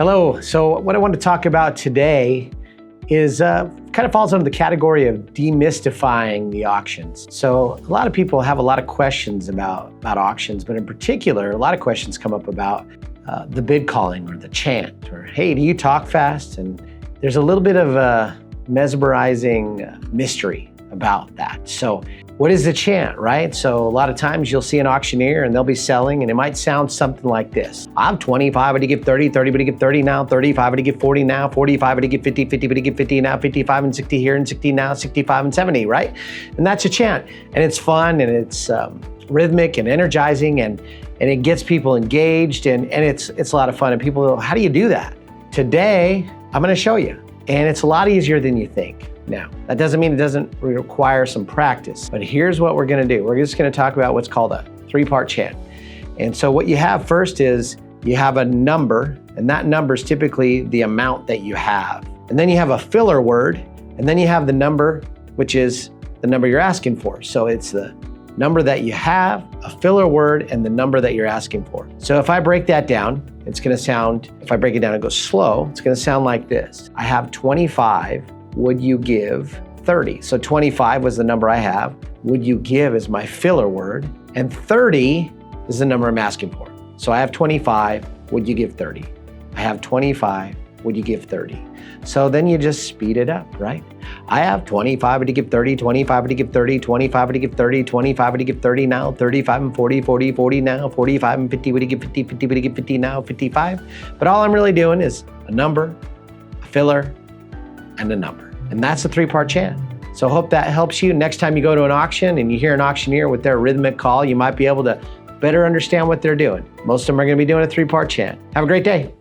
Hello. So what I want to talk about today is kind of falls under the category of demystifying the auctions. So a lot of people have a lot of questions about auctions, but in particular, a lot of questions come up about the bid calling or the chant, or hey, do you talk fast? And there's a little bit of a mesmerizing mystery about that. So what is the chant, right? So a lot of times you'll see an auctioneer and they'll be selling and it might sound something like this. I'm 25, but he give 30, 30, but he give 30 now, 35, but he give 40 now, 45, but he give 50, 50, but he give 50 now, 55 and 60 here and 60 now, 65 and 70, right? And that's a chant. And it's fun and it's rhythmic and energizing and it gets people engaged and it's a lot of fun. And people go, how do you do that? Today, I'm gonna show you. And it's a lot easier than you think. Now, that doesn't mean it doesn't require some practice, but here's what we're gonna do. We're just gonna talk about what's called a three-part chant. And so what you have first is you have a number, and that number is typically the amount that you have. And then you have a filler word, and then you have the number, which is the number you're asking for. So it's the number that you have, a filler word, and the number that you're asking for. So if I break that down, it's gonna sound, if I break it down and go slow, it's gonna sound like this. I have 25, would you give 30? So 25 was the number I have. Would you give is my filler word, and 30 is the number I'm asking for. So I have 25, would you give 30? I have 25, would you give 30? So then you just speed it up, right? I have 25, would you give 30, 25, would you give 30, 25, would you give 30, 25, would you give 30 now, 35 and 40, 40, 40 now, 45 and 50, would you give 50, 50, would you give 50 now, 55? But all I'm really doing is a number, a filler, and a number. And that's a three-part chant. So I hope that helps you. Next time you go to an auction and you hear an auctioneer with their rhythmic call, you might be able to better understand what they're doing. Most of them are gonna be doing a three-part chant. Have a great day.